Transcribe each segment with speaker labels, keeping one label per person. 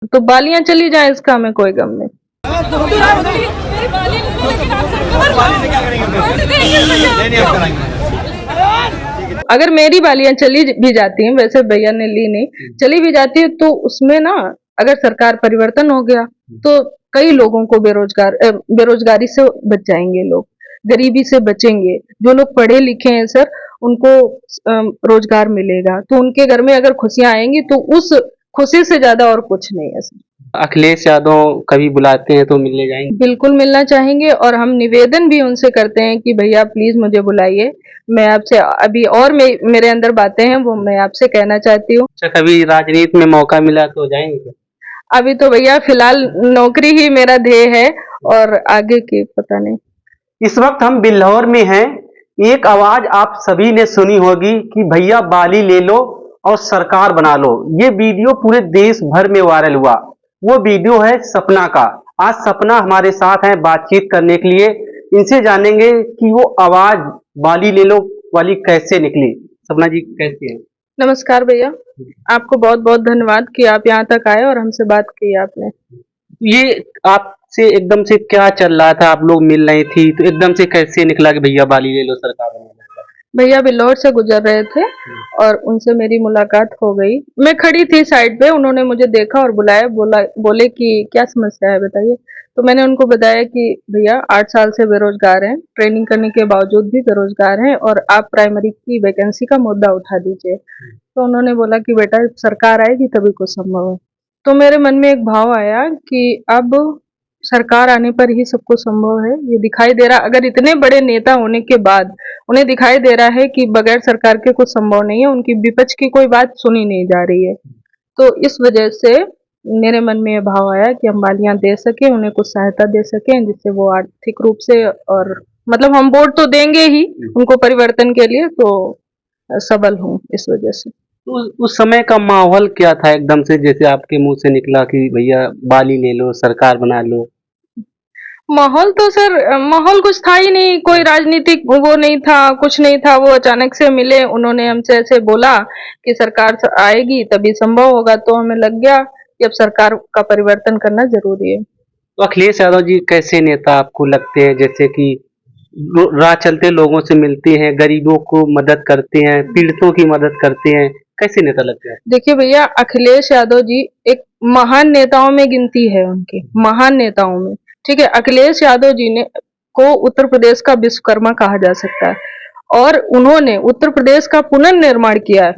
Speaker 1: तो बालियां चली जाए इसका हमें कोई गम नहीं। अगर मेरी बालियां चली भी जाती हैं, वैसे भैया ने ली नहीं, चली भी जाती है तो उसमें ना अगर सरकार परिवर्तन हो गया तो कई लोगों को बेरोजगारी से बच जाएंगे लोग, गरीबी से बचेंगे। जो लोग पढ़े लिखे हैं सर उनको रोजगार मिलेगा, तो उनके घर में अगर खुशियां आएंगी तो उस खुशी से ज्यादा और कुछ नहीं है सर।
Speaker 2: अखिलेश यादव कभी बुलाते हैं तो मिलने जाएंगे?
Speaker 1: बिल्कुल मिलना चाहेंगे और हम निवेदन भी उनसे करते हैं कि भैया प्लीज मुझे बुलाइए। मैं आपसे अभी और मेरे अंदर बातें हैं वो मैं आपसे कहना चाहती हूँ।
Speaker 2: अच्छा, कभी राजनीति में मौका मिला तो जाएंगे?
Speaker 1: अभी तो भैया फिलहाल नौकरी ही मेरा ध्येय है और आगे की पता नहीं।
Speaker 2: इस वक्त हम बिल्हौर में हैं। एक आवाज आप सभी ने सुनी होगी कि भैया बाली ले लो और सरकार बना लो। ये वीडियो पूरे देश भर में वायरल हुआ। वो वीडियो है सपना का। आज सपना हमारे साथ है बातचीत करने के लिए। इनसे जानेंगे कि वो आवाज बाली ले लो वाली कैसे निकली। सपना जी कैसे हैं?
Speaker 1: नमस्कार भैया, आपको बहुत बहुत धन्यवाद कि आप यहाँ तक आए और हमसे बात की आपने।
Speaker 2: ये आपसे एकदम से क्या चल रहा था? आप लोग मिल रही थी तो एकदम से कैसे निकला कि भैया बाली ले लो सरकार बना लो?
Speaker 1: भैया बिल्लौर से गुजर रहे थे और उनसे मेरी मुलाकात हो गई। मैं खड़ी थी साइड पे, उन्होंने मुझे देखा और बुलाया, बोले कि क्या समस्या है बताइए। तो मैंने उनको बताया कि भैया 8 साल से बेरोजगार हैं, ट्रेनिंग करने के बावजूद भी बेरोजगार हैं और आप प्राइमरी की वैकेंसी का मुद्दा उठा दीजिए। तो उन्होंने बोला कि बेटा सरकार आएगी तभी कुछ संभव है। तो मेरे मन में एक भाव आया कि अब सरकार आने पर ही सब कुछ संभव है। ये दिखाई दे रहा, अगर इतने बड़े नेता होने के बाद उन्हें दिखाई दे रहा है कि बगैर सरकार के कुछ संभव नहीं है, उनकी विपक्ष की कोई बात सुनी नहीं जा रही है, तो इस वजह से मेरे मन में ये भाव आया कि हम बालियां दे सके, उन्हें कुछ सहायता दे सकें जिससे वो आर्थिक रूप से और मतलब हम वोट तो देंगे ही उनको परिवर्तन के लिए, तो सबल हूँ इस वजह से।
Speaker 2: तो उस समय का माहौल क्या था एकदम से जैसे आपके मुंह से निकला कि भैया बाली ले लो सरकार बना लो?
Speaker 1: माहौल तो सर माहौल कुछ था ही नहीं, कोई राजनीतिक वो नहीं था, कुछ नहीं था। वो अचानक से मिले, उन्होंने हमसे ऐसे बोला कि सरकार आएगी तभी संभव होगा, तो हमें लग गया कि अब सरकार का परिवर्तन करना जरूरी है।
Speaker 2: तो अखिलेश यादव जी कैसे नेता आपको लगते हैं? जैसे कि राह चलते लोगों से मिलते हैं, गरीबों को मदद करते हैं, पीड़ितों की मदद करते हैं, कैसे नेता लगते हैं?
Speaker 1: देखिए भैया, अखिलेश यादव जी एक महान नेताओं में गिनती है उनकी, महान नेताओं में। ठीक है, अखिलेश यादव जी ने को उत्तर प्रदेश का विश्वकर्मा कहा जा सकता है और उन्होंने उत्तर प्रदेश का पुनर्निर्माण किया है।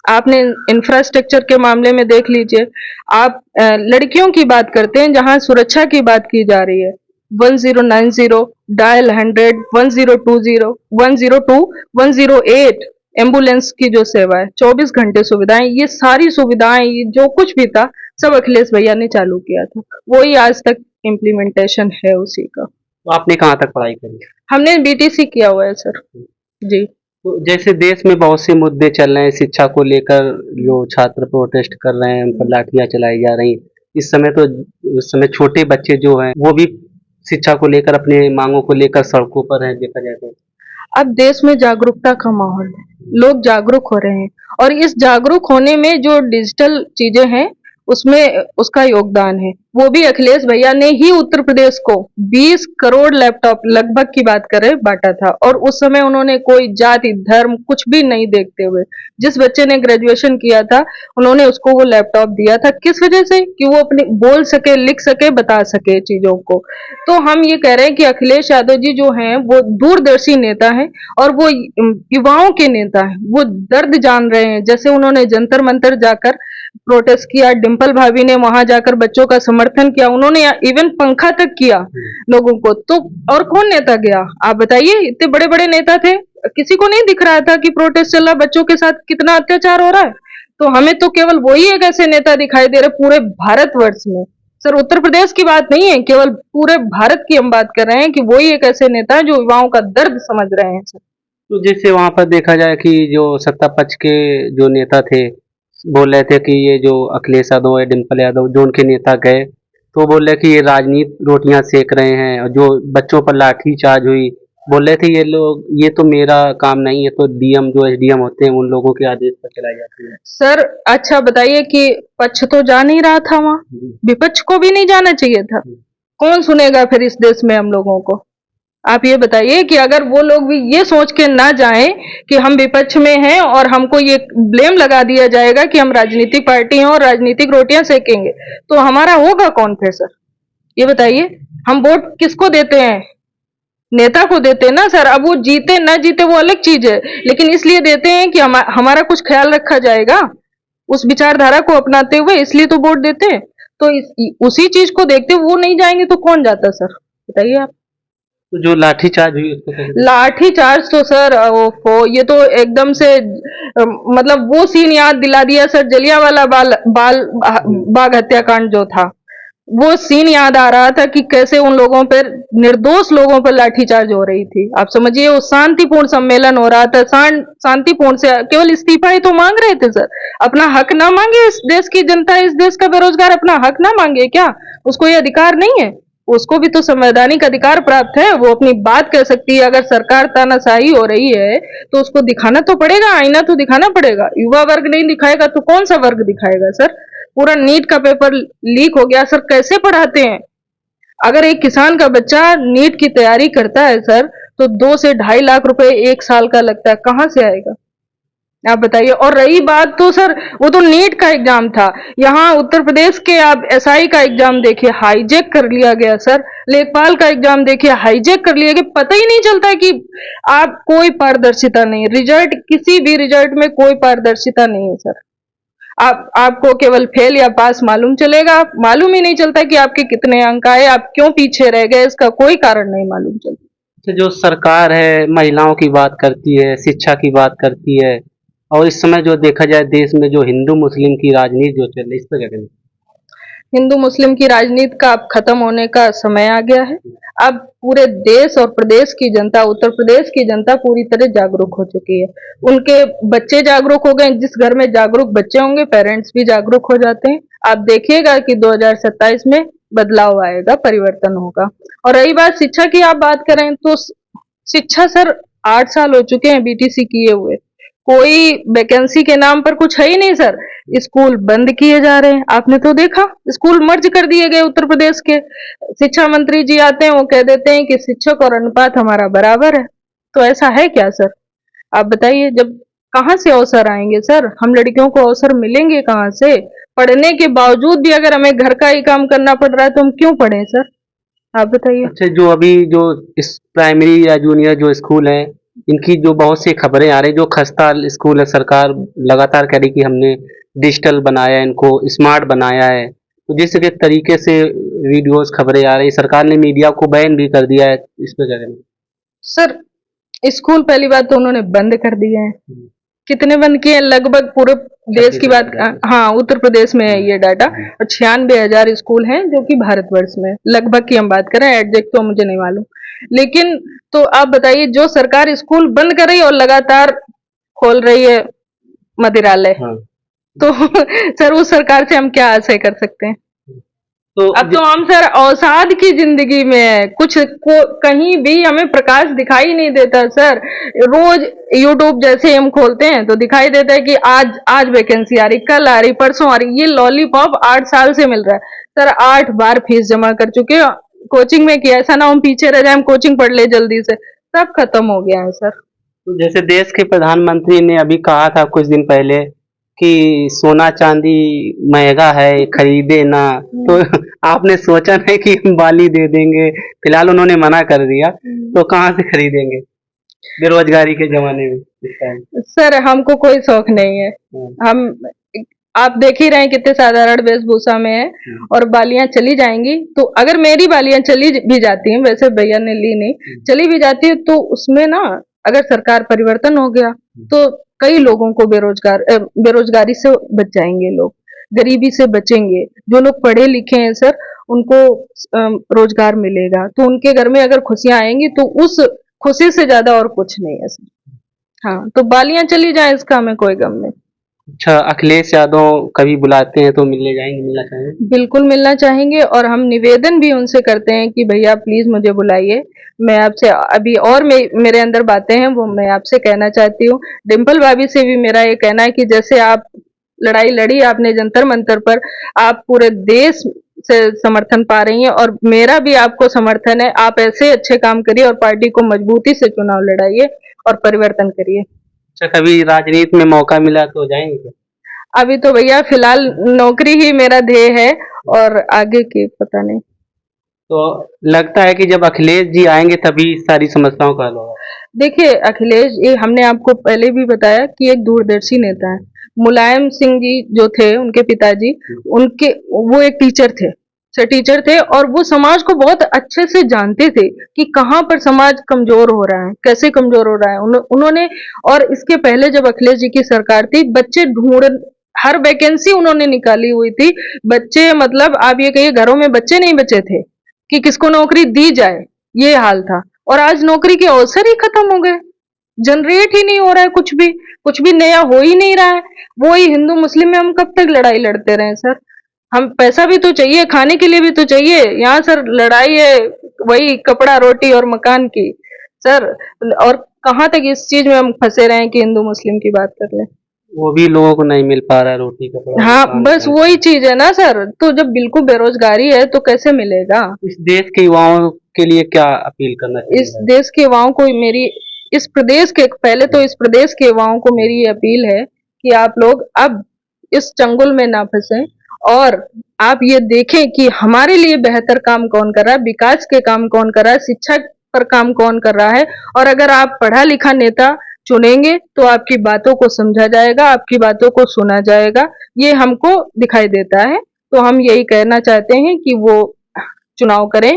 Speaker 1: आपने इंफ्रास्ट्रक्चर के मामले में देख लीजिए, आप लड़कियों की बात करते हैं, जहां सुरक्षा की बात की जा रही है, 1090 डायल 100 1020 102 108 एम्बुलेंस की जो सेवा है, 24 घंटे सुविधाएं, ये सारी सुविधाएं, ये जो कुछ भी था सब अखिलेश भैया ने चालू किया था। वही आज तक इम्प्लीमेंटेशन है उसी का।
Speaker 2: तो आपने कहाँ तक पढ़ाई करी?
Speaker 1: हमने बीटीसी किया हुआ है सर जी।
Speaker 2: तो जैसे देश में बहुत से मुद्दे चल रहे हैं शिक्षा को लेकर, जो छात्र प्रोटेस्ट कर रहे हैं, उन पर लाठियां चलाई जा रही। इस समय छोटे बच्चे जो हैं वो भी शिक्षा को लेकर अपने मांगों को लेकर सड़कों पर हैं देखा जाए तो।
Speaker 1: अब देश में जागरूकता का माहौल है, लोग जागरूक हो रहे हैं और इस जागरूक होने में जो डिजिटल चीजें हैं उसमें उसका योगदान है। वो भी अखिलेश भैया ने ही उत्तर प्रदेश को 20 करोड़ लैपटॉप लगभग की बात करें बांटा था और उस समय उन्होंने कोई जाति धर्म कुछ भी नहीं देखते हुए, जिस बच्चे ने ग्रेजुएशन किया था उन्होंने उसको वो लैपटॉप दिया था। किस वजह से? कि वो अपने बोल सके, लिख सके, बता सके चीजों को। तो हम ये कह रहे हैं कि अखिलेश यादव जी जो हैं वो दूरदर्शी नेता हैं और वो युवाओं के नेता हैं, वो दर्द जान रहे हैं। जैसे उन्होंने जंतर मंतर जाकर प्रोटेस्ट किया, डिम्पल भाभी ने वहां जाकर बच्चों का समर्थन किया, उन्होंने इवन पंखा तक किया लोगों को। तो और कौन नेता गया आप बताइए? इतने बड़े बड़े नेता थे, किसी को नहीं दिख रहा था कि प्रोटेस्ट चल रहा, बच्चों के साथ कितना अत्याचार हो रहा है। तो हमें तो केवल वही एक ऐसे नेता दिखाई दे रहे पूरे भारतवर्ष में। सर उत्तर प्रदेश की बात नहीं है, केवल पूरे भारत की हम बात कर रहे हैं कि वही एक ऐसे नेता है जो युवाओं का दर्द समझ रहे हैं सर।
Speaker 2: तो जैसे वहां पर देखा जाए कि जो सत्ता पक्ष के जो नेता थे बोल रहे थे कि ये जो अखिलेश यादव है, डिम्पल यादव, जो उनके नेता गए तो बोल रहे कि ये राजनीति रोटियां सेक रहे हैं और जो बच्चों पर लाठी चार्ज हुई बोल रहे थे ये लोग, ये तो मेरा काम नहीं है, तो डीएम जो एसडीएम होते हैं उन लोगों के आदेश पर चलाई जाती है।
Speaker 1: सर अच्छा बताइए कि पक्ष तो जा नहीं रहा था वहां, विपक्ष को भी नहीं जाना चाहिए था। कौन सुनेगा फिर इस देश में हम लोगों को? आप ये बताइए कि अगर वो लोग भी ये सोच के ना जाएं कि हम विपक्ष में हैं और हमको ये ब्लेम लगा दिया जाएगा कि हम राजनीतिक पार्टी हैं और राजनीतिक रोटियां सेकेंगे, तो हमारा होगा कौन फिर सर? ये बताइए। हम वोट किसको देते हैं? नेता को देते हैं ना सर। अब वो जीते ना जीते वो अलग चीज है, लेकिन इसलिए देते हैं कि हमारा कुछ ख्याल रखा जाएगा उस विचारधारा को अपनाते हुए, इसलिए तो वोट देते हैं। तो उसी चीज को देखते हुए वो नहीं जाएंगे तो कौन जाता सर? बताइए आप।
Speaker 2: तो जो लाठीचार्ज हुई उसको कैसे?
Speaker 1: लाठीचार्ज तो सर ओफो, ये तो एकदम से मतलब वो सीन याद दिला दिया सर, जलियांवाला बाग हत्याकांड जो था, वो सीन याद आ रहा था कि कैसे उन लोगों पर, निर्दोष लोगों पर लाठीचार्ज हो रही थी। आप समझिए वो शांतिपूर्ण सम्मेलन हो रहा था, शांतिपूर्ण से केवल इस्तीफा ही तो मांग रहे थे सर। अपना हक ना मांगे इस देश की जनता, इस देश का बेरोजगार अपना हक ना मांगे क्या? उसको ये अधिकार नहीं है? उसको भी तो संवैधानिक अधिकार प्राप्त है, वो अपनी बात कह सकती है। अगर सरकार तानाशाही हो रही है तो उसको दिखाना तो पड़ेगा, आईना तो दिखाना पड़ेगा। युवा वर्ग नहीं दिखाएगा तो कौन सा वर्ग दिखाएगा सर? पूरा नीट का पेपर लीक हो गया सर, कैसे पढ़ाते हैं? अगर एक किसान का बच्चा नीट की तैयारी करता है सर, तो 2 से 2.5 लाख रुपए एक साल का लगता है, कहां से आएगा? आप बताइए। और रही बात तो सर, वो तो नीट का एग्जाम था, यहाँ उत्तर प्रदेश के आप एसआई का एग्जाम देखिए, हाईजेक कर लिया गया सर। लेखपाल का एग्जाम देखिए, हाईजेक कर लिया गया। पता ही नहीं चलता कि आप, कोई पारदर्शिता नहीं, रिजल्ट किसी भी रिजल्ट में कोई पारदर्शिता नहीं है सर। आपको केवल फेल या पास मालूम चलेगा, मालूम ही नहीं चलता कि आपके कितने अंक आए, आप क्यों पीछे रह गए, इसका कोई कारण नहीं मालूम चलता।
Speaker 2: अच्छा, जो सरकार है महिलाओं की बात करती है, शिक्षा की बात करती है, और इस समय जो देखा जाए देश में जो हिंदू मुस्लिम की राजनीति जो चल रही है, इस पर क्या कहेंगे?
Speaker 1: हिंदू मुस्लिम की राजनीति का अब खत्म होने का समय आ गया है। अब पूरे देश और प्रदेश की जनता, उत्तर प्रदेश की जनता पूरी तरह जागरूक हो चुकी है। उनके बच्चे जागरूक हो गए। जिस घर में जागरूक बच्चे होंगे, पेरेंट्स भी जागरूक हो जाते हैं। आप देखिएगा कि 2027 में बदलाव आएगा, परिवर्तन होगा। और रही बात शिक्षा की, आप बात करें तो शिक्षा सर 8 साल हो चुके हैं बीटीसी किए हुए, कोई वैकेंसी के नाम पर कुछ है ही नहीं सर। स्कूल बंद किए जा रहे हैं, आपने तो देखा, स्कूल मर्ज कर दिए गए उत्तर प्रदेश के। शिक्षा मंत्री जी आते हैं, वो कह देते हैं कि शिक्षक और अनुपात हमारा बराबर है। तो ऐसा है क्या सर? आप बताइए। जब कहाँ से अवसर आएंगे सर? हम लड़कियों को अवसर मिलेंगे कहाँ से? पढ़ने के बावजूद भी अगर हमें घर का ही काम करना पड़ रहा है तो हम क्यों पढ़ें सर? आप बताइए।
Speaker 2: अच्छा, जो अभी जो इस प्राइमरी या जूनियर जो स्कूल है, इनकी जो बहुत सी खबरें आ रही, जो खस्ता स्कूल है, सरकार लगातार कह रही कि हमने डिजिटल बनाया, इनको स्मार्ट बनाया है, तो जिस के तरीके से वीडियोस खबरें आ रही, सरकार ने मीडिया को बैन भी कर दिया है, इस पे क्या कहना?
Speaker 1: सर स्कूल पहली बात तो उन्होंने बंद कर दिए हैं। कितने बंद किए? लगभग पूरे देश की बात, हाँ उत्तर प्रदेश में है ये डाटा। और 96,000 स्कूल हैं जो कि भारतवर्ष में, लगभग की हम बात करें, एग्जैक्ट तो मुझे नहीं मालूम। लेकिन तो आप बताइए, जो सरकार स्कूल बंद कर रही है और लगातार खोल रही है मदिरालय,
Speaker 2: हाँ।
Speaker 1: तो सर उस सरकार से हम क्या आशा कर सकते हैं?
Speaker 2: तो
Speaker 1: अब तो हम सर अवसाद की जिंदगी में है, कहीं भी हमें प्रकाश दिखाई नहीं देता सर। रोज यूट्यूब जैसे हम खोलते हैं तो दिखाई देता है कि आज वैकेंसी आ रही, कल आ रही, परसों आ रही। ये लॉलीपॉप 8 साल से मिल रहा है सर। 8 बार फीस जमा कर चुके हैं कोचिंग में, कि ऐसा ना हम पीछे रह जाए, हम कोचिंग पढ़ ले जल्दी से। सब खत्म हो गया है सर।
Speaker 2: तो जैसे देश के प्रधानमंत्री ने अभी कहा था कुछ दिन पहले कि सोना चांदी महंगा है, खरीदे ना, तो आपने सोचा नहीं कि हम बाली दे देंगे? फिलहाल उन्होंने मना कर दिया, तो कहाँ से खरीदेंगे बेरोजगारी के जमाने में इस टाइम?
Speaker 1: सर हमको कोई शौक नहीं है। हम, आप देख ही रहे हैं कितने साधारण वेशभूषा में है, और बालियां चली जाएंगी तो, अगर मेरी बालियां चली भी जाती हैं, वैसे भैया ने ली नहीं, चली भी जाती है तो उसमें ना, अगर सरकार परिवर्तन हो गया तो कई लोगों को बेरोजगारी से बच जाएंगे, लोग गरीबी से बचेंगे। जो लोग पढ़े लिखे हैं सर, उनको रोजगार मिलेगा, तो उनके घर में अगर खुशियां आएंगी तो उस खुशी से ज्यादा और कुछ नहीं है सर। हाँ, तो बालियां चली जाए इसका हमें कोई गम नहीं।
Speaker 2: अच्छा, अखिलेश यादव कभी बुलाते हैं तो मिलने जाएंगे, मिलना चाहेंगे?
Speaker 1: बिल्कुल मिलना चाहेंगे और हम निवेदन भी उनसे करते हैं कि भैया प्लीज मुझे बुलाइए। मैं आपसे अभी और मेरे अंदर बातें हैं वो मैं आपसे कहना चाहती हूँ। डिम्पल भाभी से भी मेरा ये कहना है कि जैसे आप लड़ाई लड़ी आपने जंतर मंतर पर, आप पूरे देश से समर्थन पा रही हैं और मेरा भी आपको समर्थन है। आप ऐसे अच्छे काम करिए और पार्टी को मजबूती से चुनाव लड़ाइए और परिवर्तन करिए।
Speaker 2: अच्छा, कभी राजनीति में मौका मिला तो जाएंगे क्या?
Speaker 1: अभी तो भैया फिलहाल नौकरी ही मेरा ध्येय है और आगे की पता नहीं।
Speaker 2: तो लगता है कि जब अखिलेश जी आएंगे तभी सारी समस्याओं का हल होगा।
Speaker 1: देखिए अखिलेश, ये हमने आपको पहले भी बताया कि एक दूरदर्शी नेता है। मुलायम सिंह जी जो थे उनके पिताजी, उनके वो एक टीचर थे, टीचर थे और वो समाज को बहुत अच्छे से जानते थे कि कहाँ पर समाज कमजोर हो रहा है, कैसे कमजोर हो रहा है। उन्होंने, और इसके पहले जब अखिलेश जी की सरकार थी, बच्चे ढूंढ, हर वैकेंसी उन्होंने निकाली हुई थी। बच्चे मतलब आप ये कहिए घरों में बच्चे नहीं बचे थे कि किसको नौकरी दी जाए, ये हाल था। और आज नौकरी के अवसर ही खत्म हो गए, जनरेट ही नहीं हो रहा है कुछ भी नया हो ही नहीं रहा है। वो ही हिंदू मुस्लिम में हम कब तक लड़ाई लड़ते रहे सर? हम पैसा भी तो चाहिए, खाने के लिए भी तो चाहिए। यहाँ सर लड़ाई है वही कपड़ा रोटी और मकान की सर। और कहाँ तक इस चीज में हम फंसे रहे हैं कि हिंदू मुस्लिम की बात कर ले।
Speaker 2: वो भी लोगों को नहीं मिल पा रहा है रोटी कपड़ा
Speaker 1: हाँ
Speaker 2: मकान
Speaker 1: बस
Speaker 2: ढंग
Speaker 1: वही
Speaker 2: से।
Speaker 1: चीज है ना सर, तो जब बिल्कुल बेरोजगारी है तो कैसे मिलेगा?
Speaker 2: इस देश के युवाओं के लिए क्या अपील करना
Speaker 1: इस
Speaker 2: चाहिए?
Speaker 1: देश के युवाओं को मेरी, इस प्रदेश के, पहले तो इस प्रदेश के युवाओं को मेरी ये अपील है कि आप लोग अब इस चंगुल में ना फंसे और आप ये देखें कि हमारे लिए बेहतर काम कौन कर रहा है, विकास के काम कौन कर रहा है, शिक्षा पर काम कौन कर रहा है। और अगर आप पढ़ा लिखा नेता चुनेंगे तो आपकी बातों को समझा जाएगा, आपकी बातों को सुना जाएगा, ये हमको दिखाई देता है। तो हम यही कहना चाहते हैं कि वो चुनाव करें,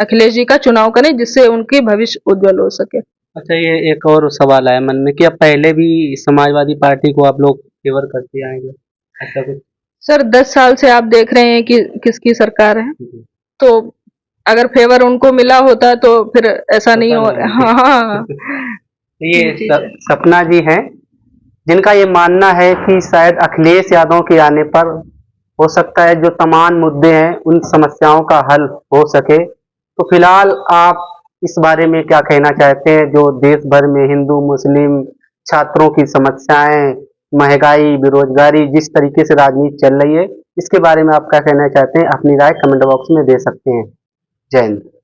Speaker 1: अखिलेश जी का चुनाव करें जिससे उनकी भविष्य उज्जवल हो सके।
Speaker 2: अच्छा, ये एक और सवाल आया मन में कि अब पहले भी समाजवादी पार्टी को आप लोग फेवर करते आएंगे, ऐसा कुछ?
Speaker 1: सर 10 साल से आप देख रहे हैं कि किसकी सरकार है,
Speaker 2: जी,
Speaker 1: तो अगर फेवर उनको मिला होता तो फिर ऐसा नहीं
Speaker 2: पता
Speaker 1: हो।
Speaker 2: नहीं।
Speaker 1: हाँ हाँ,
Speaker 2: तो ये
Speaker 1: ये चीज है।
Speaker 2: सपना जी हैं जिनका ये मानना है कि शायद अखिलेश यादव के आने पर हो सकता है जो तमाम मुद्दे हैं उन समस्याओं का हल हो सके। तो फिलहाल आप इस बारे में क्या कहना चाहते हैं जो देश भर में हिंदू मुस्लिम छात्रों की समस्याएं, महंगाई, बेरोजगारी, जिस तरीके से राजनीति चल रही है, इसके बारे में आप क्या कहना चाहते हैं? अपनी राय कमेंट बॉक्स में दे सकते हैं। जय हिंद।